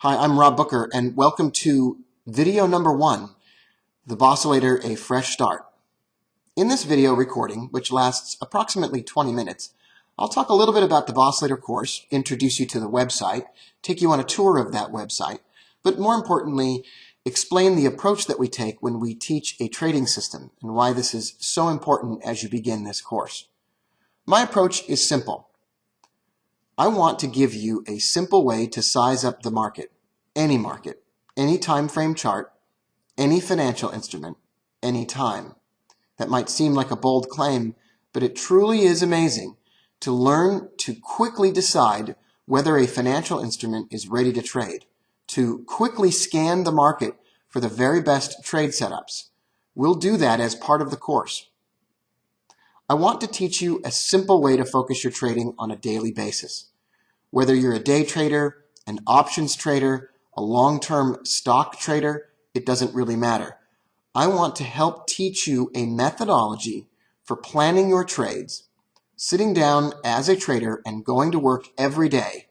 Hi, I'm Rob Booker, and welcome to video number 1, the Bossilator A Fresh Start. In this video recording, which lasts approximately 20 minutes, I'll talk a little bit about the Bossilator course, introduce you to the website, take you on a tour of that website, but more importantly, explain the approach that we take when we teach a trading system and why this is so important as you begin this course. My approach is simple. I want to give you a simple way to size up the market, any time frame chart, any financial instrument, any time. That might seem like a bold claim, but it truly is amazing to learn to quickly decide whether a financial instrument is ready to trade, to quickly scan the market for the very best trade setups. We'll do that as part of the course. I want to teach you a simple way to focus your trading on a daily basis. Whether you're a day trader, an options trader, a long-term stock trader, it doesn't really matter. I want to help teach you a methodology for planning your trades, sitting down as a trader and going to work every day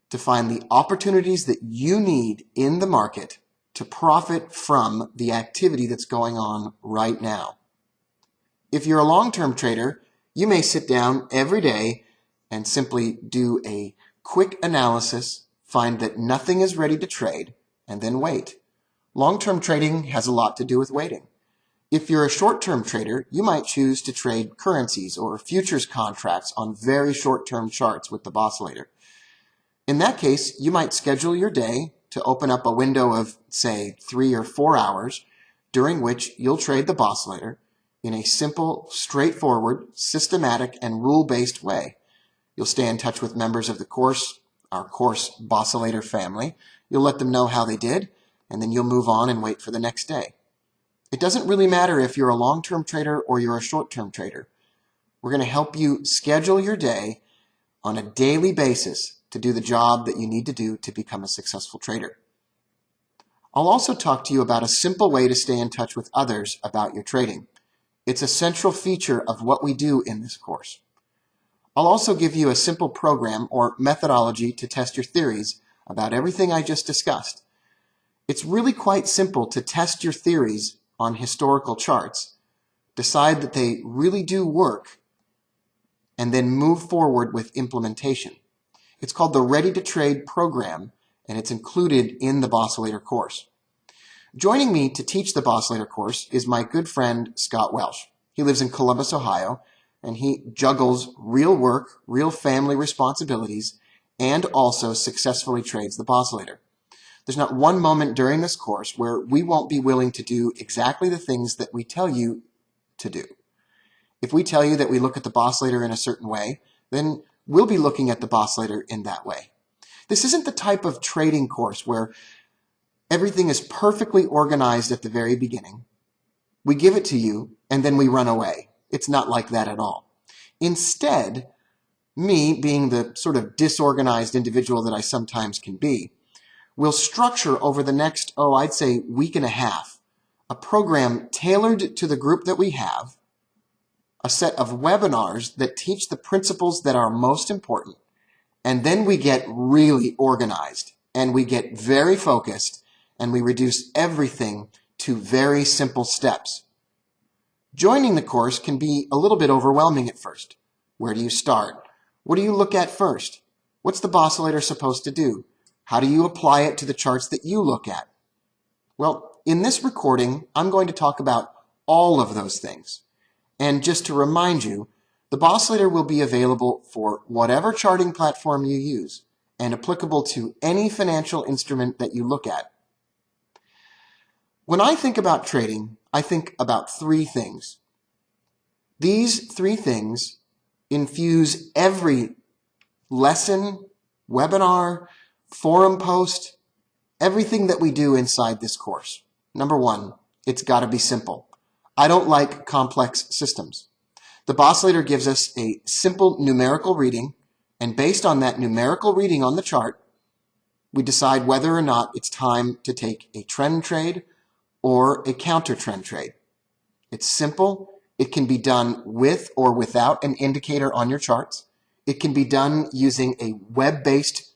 to find the opportunities that you need in the market to profit from the activity that's going on right now. If you're a long-term trader, you may sit down every day and simply do a quick analysis, find that nothing is ready to trade, and then wait. Long-term trading has a lot to do with waiting. If you're a short-term trader, you might choose to trade currencies or futures contracts on very short-term charts with the Bossilator. In that case, you might schedule your day to open up a window of, say, 3 or 4 hours, during which you'll trade the Bossilator in a simple, straightforward, systematic, and rule-based way. You'll stay in touch with members of the course, our course Bossilator family. You'll let them know how they did, and then you'll move on and wait for the next day. It doesn't really matter if you're a long-term trader or you're a short-term trader. We're going to help you schedule your day on a daily basis to do the job that you need to do to become a successful trader. I'll also talk to you about a simple way to stay in touch with others about your trading. It's a central feature of what we do in this course. I'll also give you a simple program or methodology to test your theories about everything I just discussed. It's really quite simple to test your theories on historical charts, decide that they really do work, and then move forward with implementation. It's called the Ready to Trade program, and it's included in the Bossilator course. Joining me to teach the Bossilator course is my good friend Scott Welsh. He lives in Columbus, Ohio, and he juggles real work, real family responsibilities, and also successfully trades the Bossilator. There's not one moment during this course where we won't be willing to do exactly the things that we tell you to do. If we tell you that we look at the Bossilator in a certain way, then we'll be looking at the Bossilator in that way. This isn't the type of trading course where everything is perfectly organized at the very beginning. We give it to you, and then we run away. It's not like that at all. Instead, me, being the sort of disorganized individual that I sometimes can be, will structure over the next, I'd say week and a half, a program tailored to the group that we have, a set of webinars that teach the principles that are most important, and then we get really organized, and we get very focused, and we reduce everything to very simple steps. Joining the course can be a little bit overwhelming at first. Where do you start? What do you look at first? What's the Bossilator supposed to do? How do you apply it to the charts that you look at? Well, in this recording, I'm going to talk about all of those things. And just to remind you, the Bossilator will be available for whatever charting platform you use and applicable to any financial instrument that you look at. When I think about trading, I think about 3 things. These 3 things infuse every lesson, webinar, forum post, everything that we do inside this course. Number 1, it's got to be simple. I don't like complex systems. The Bossilator gives us a simple numerical reading, and based on that numerical reading on the chart, we decide whether or not it's time to take a trend trade or a counter trend trade. It's simple. It can be done with or without an indicator on your charts. It can be done using a web-based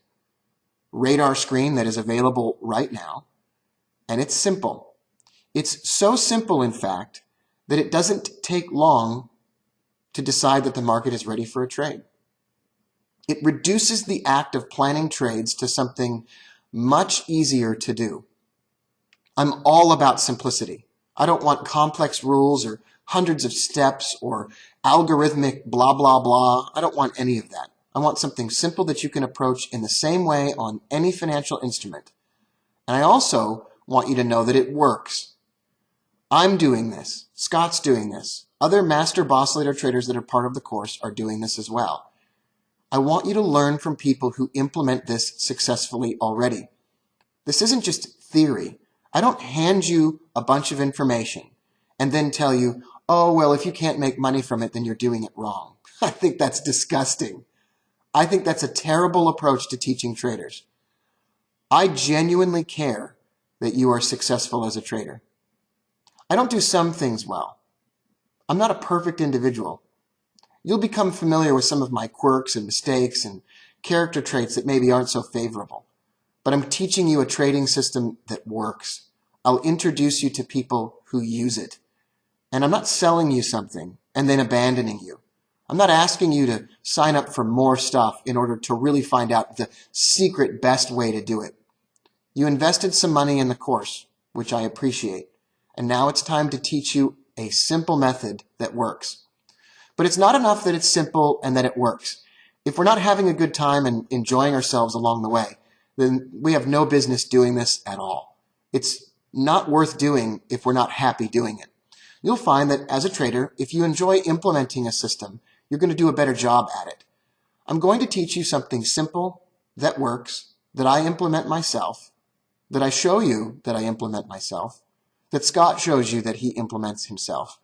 radar screen that is available right now, and it's simple. It's so simple, in fact, that it doesn't take long to decide that the market is ready for a trade. It reduces the act of planning trades to something much easier to do. I'm all about simplicity. I don't want complex rules or hundreds of steps or algorithmic blah, blah, blah. I don't want any of that. I want something simple that you can approach in the same way on any financial instrument. And I also want you to know that it works. I'm doing this. Scott's doing this. Other master Bossilator traders that are part of the course are doing this as well. I want you to learn from people who implement this successfully already. This isn't just theory. I don't hand you a bunch of information and then tell you, oh, well, if you can't make money from it, then you're doing it wrong. I think that's disgusting. I think that's a terrible approach to teaching traders. I genuinely care that you are successful as a trader. I don't do some things well. I'm not a perfect individual. You'll become familiar with some of my quirks and mistakes and character traits that maybe aren't so favorable. But I'm teaching you a trading system that works. I'll introduce you to people who use it. And I'm not selling you something and then abandoning you. I'm not asking you to sign up for more stuff in order to really find out the secret best way to do it. You invested some money in the course, which I appreciate. And now it's time to teach you a simple method that works. But it's not enough that it's simple and that it works. If we're not having a good time and enjoying ourselves along the way, then we have no business doing this at all. It's not worth doing if we're not happy doing it. You'll find that as a trader, if you enjoy implementing a system, you're going to do a better job at it. I'm going to teach you something simple that works, that I implement myself, that I show you that I implement myself, that Scott shows you that he implements himself.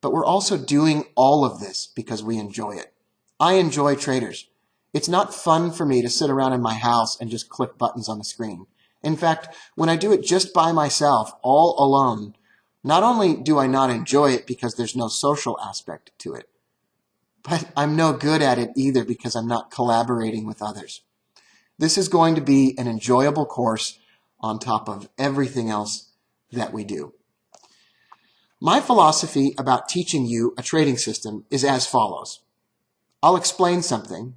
But we're also doing all of this because we enjoy it. I enjoy traders. It's not fun for me to sit around in my house and just click buttons on the screen. In fact, when I do it just by myself, all alone, not only do I not enjoy it because there's no social aspect to it, but I'm no good at it either because I'm not collaborating with others. This is going to be an enjoyable course on top of everything else that we do. My philosophy about teaching you a trading system is as follows. I'll explain something.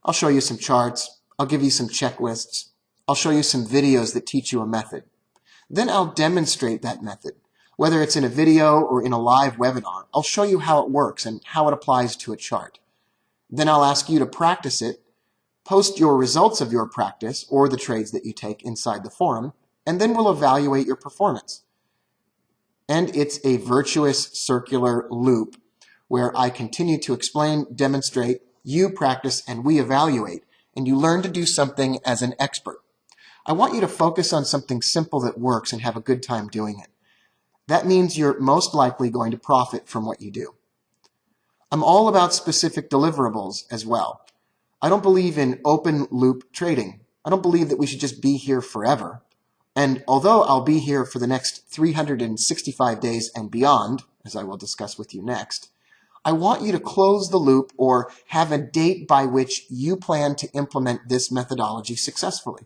I'll show you some charts. I'll give you some checklists. I'll show you some videos that teach you a method. Then I'll demonstrate that method. Whether it's in a video or in a live webinar, I'll show you how it works and how it applies to a chart. Then I'll ask you to practice it, post your results of your practice or the trades that you take inside the forum, and then we'll evaluate your performance. And it's a virtuous circular loop where I continue to explain, demonstrate, you practice, and we evaluate, and you learn to do something as an expert. I want you to focus on something simple that works and have a good time doing it. That means you're most likely going to profit from what you do. I'm all about specific deliverables as well. I don't believe in open loop trading. I don't believe that we should just be here forever. And although I'll be here for the next 365 days and beyond, as I will discuss with you next, I want you to close the loop or have a date by which you plan to implement this methodology successfully.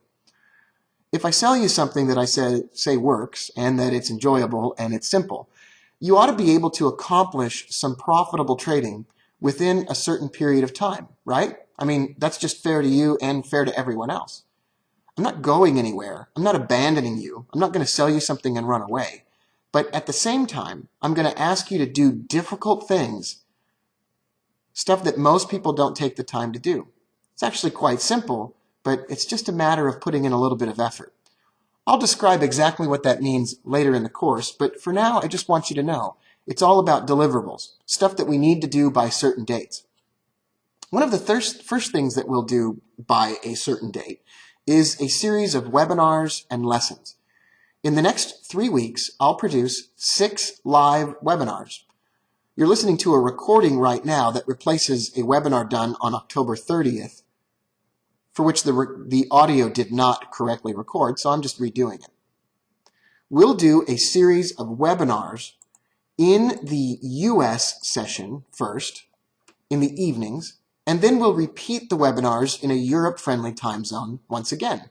If I sell you something that I say works and that it's enjoyable and it's simple, you ought to be able to accomplish some profitable trading within a certain period of time, right? I mean, that's just fair to you and fair to everyone else. I'm not going anywhere. I'm not abandoning you. I'm not going to sell you something and run away. But at the same time, I'm going to ask you to do difficult things, stuff that most people don't take the time to do. It's actually quite simple, but it's just a matter of putting in a little bit of effort. I'll describe exactly what that means later in the course, but for now, I just want you to know it's all about deliverables, stuff that we need to do by certain dates. One of the first things that we'll do by a certain date is a series of webinars and lessons. In the next 3 weeks, I'll produce 6 live webinars. You're listening to a recording right now that replaces a webinar done on October 30th, for which the audio did not correctly record, so I'm just redoing it. We'll do a series of webinars in the US session first, in the evenings, And then we'll repeat the webinars in a Europe-friendly time zone once again.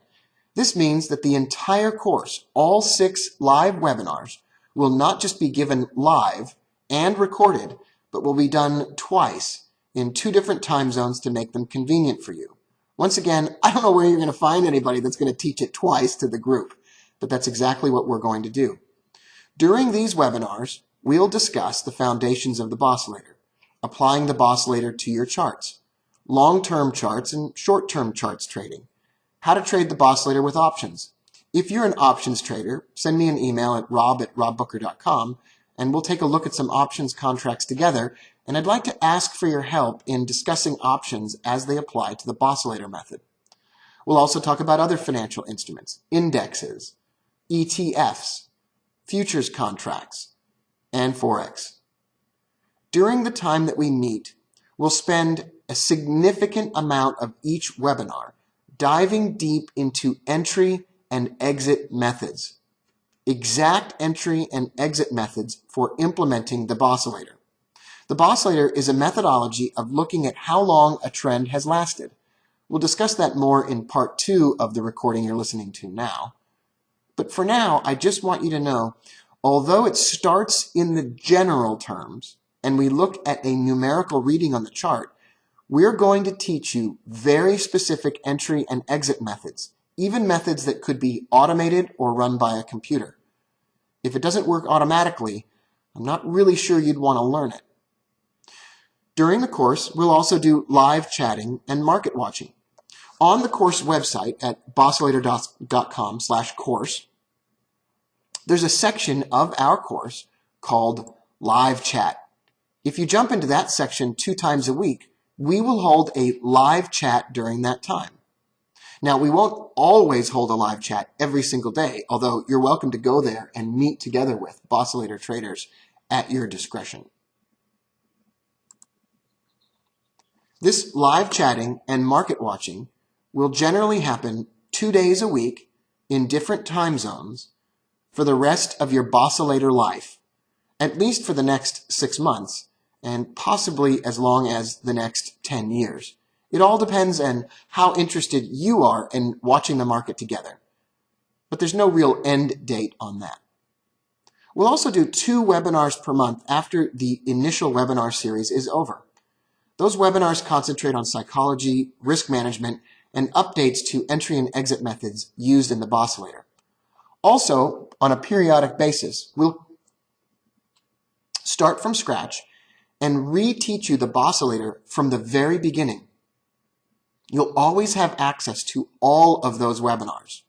This means that the entire course, all 6 live webinars, will not just be given live and recorded, but will be done twice in 2 different time zones to make them convenient for you. Once again, I don't know where you're going to find anybody that's going to teach it twice to the group, but that's exactly what we're going to do. During these webinars, we'll discuss the foundations of the Bossilator, applying the Bossilator to your charts, long-term charts and short-term charts trading, how to trade the Bossilator with options. If you're an options trader, send me an email at rob@robbooker.com and we'll take a look at some options contracts together, and I'd like to ask for your help in discussing options as they apply to the Bossilator method. We'll also talk about other financial instruments, indexes, ETFs, futures contracts, and Forex. During the time that we meet, we'll spend a significant amount of each webinar diving deep into entry and exit methods, exact entry and exit methods for implementing the Bossilator. The Bossilator is a methodology of looking at how long a trend has lasted. We'll discuss that more in part 2 of the recording you're listening to now. But for now, I just want you to know, although it starts in the general terms, and we look at a numerical reading on the chart, we're going to teach you very specific entry and exit methods, even methods that could be automated or run by a computer. If it doesn't work automatically, I'm not really sure you'd want to learn it. During the course, we'll also do live chatting and market watching. On the course website at bossilator.com/course, there's a section of our course called Live Chat. If you jump into that section 2 times a week, we will hold a live chat during that time. Now, we won't always hold a live chat every single day, although you're welcome to go there and meet together with Bossilator traders at your discretion. This live chatting and market watching will generally happen 2 days a week in different time zones for the rest of your Bossilator life, at least for the next 6 months, and possibly as long as the next 10 years. It all depends on how interested you are in watching the market together. But there's no real end date on that. We'll also do 2 webinars per month after the initial webinar series is over. Those webinars concentrate on psychology, risk management, and updates to entry and exit methods used in the Bossilator. Also, on a periodic basis, we'll start from scratch and reteach you the Bossilator from the very beginning. You'll always have access to all of those webinars.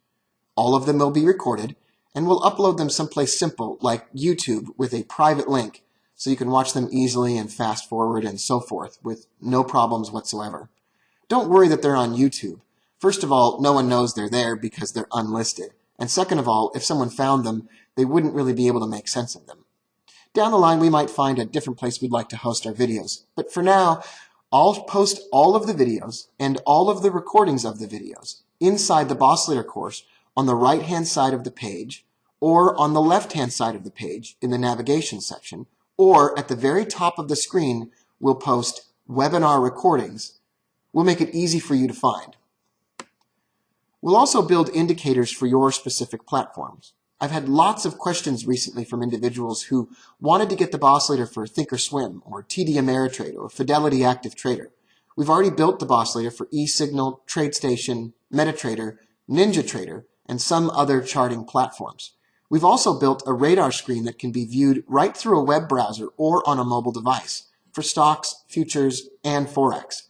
All of them will be recorded, and we'll upload them someplace simple like YouTube with a private link so you can watch them easily and fast forward and so forth with no problems whatsoever. Don't worry that they're on YouTube. First of all, no one knows they're there because they're unlisted. And second of all, if someone found them, they wouldn't really be able to make sense of them. Down the line, we might find a different place we'd like to host our videos. But for now, I'll post all of the videos and all of the recordings of the videos inside the Bossilator course on the right-hand side of the page or on the left-hand side of the page in the navigation section, or at the very top of the screen, we'll post webinar recordings. We'll make it easy for you to find. We'll also build indicators for your specific platforms. I've had lots of questions recently from individuals who wanted to get the Bossilator for Thinkorswim or TD Ameritrade or Fidelity Active Trader. We've already built the Bossilator for eSignal, TradeStation, MetaTrader, NinjaTrader, and some other charting platforms. We've also built a radar screen that can be viewed right through a web browser or on a mobile device for stocks, futures, and Forex.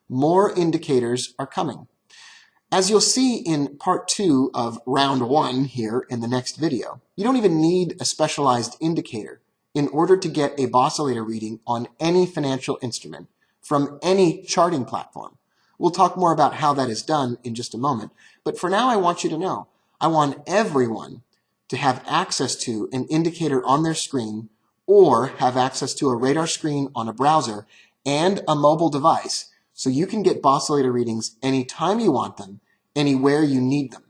More indicators are coming. As you'll see in part 2 of round 1 here in the next video, you don't even need a specialized indicator in order to get a Bossilator reading on any financial instrument from any charting platform. We'll talk more about how that is done in just a moment, but for now I want you to know, I want everyone to have access to an indicator on their screen or have access to a radar screen on a browser and a mobile device so you can get Bossilator readings anytime you want them, anywhere you need them.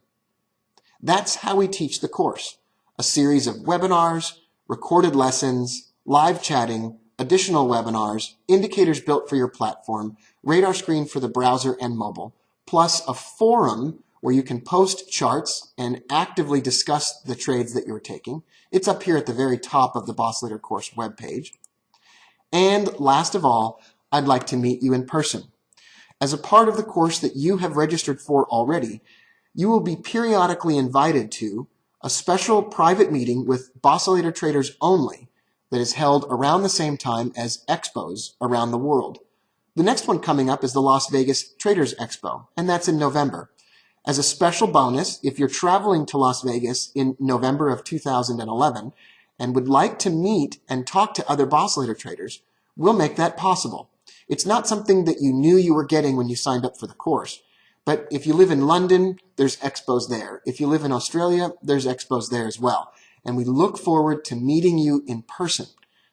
That's how we teach the course, a series of webinars, recorded lessons, live chatting, additional webinars, indicators built for your platform, radar screen for the browser and mobile, plus a forum where you can post charts and actively discuss the trades that you're taking. It's up here at the very top of the Bossilator course webpage. And last of all, I'd like to meet you in person. As a part of the course that you have registered for already, you will be periodically invited to a special private meeting with Bossilator traders only that is held around the same time as expos around the world. The next one coming up is the Las Vegas Traders Expo, and that's in November. As a special bonus, if you're traveling to Las Vegas in November of 2011 and would like to meet and talk to other Bossilator traders, we'll make that possible. It's not something that you knew you were getting when you signed up for the course. But if you live in London, there's expos there. If you live in Australia, there's expos there as well. And we look forward to meeting you in person.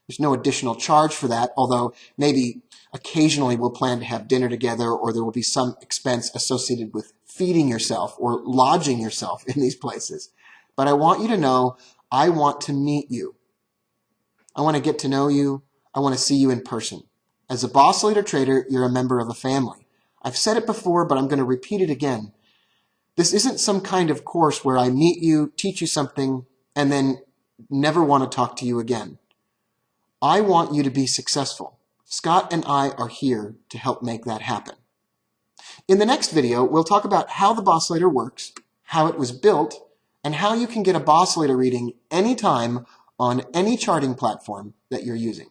There's no additional charge for that, although maybe occasionally we'll plan to have dinner together, or there will be some expense associated with feeding yourself or lodging yourself in these places. But I want you to know I want to meet you. I want to get to know you. I want to see you in person. As a Bossilator trader, you're a member of a family. I've said it before, but I'm going to repeat it again. This isn't some kind of course where I meet you, teach you something, and then never want to talk to you again. I want you to be successful. Scott and I are here to help make that happen. In the next video, we'll talk about how the Bossilator works, how it was built, and how you can get a Bossilator reading anytime on any charting platform that you're using.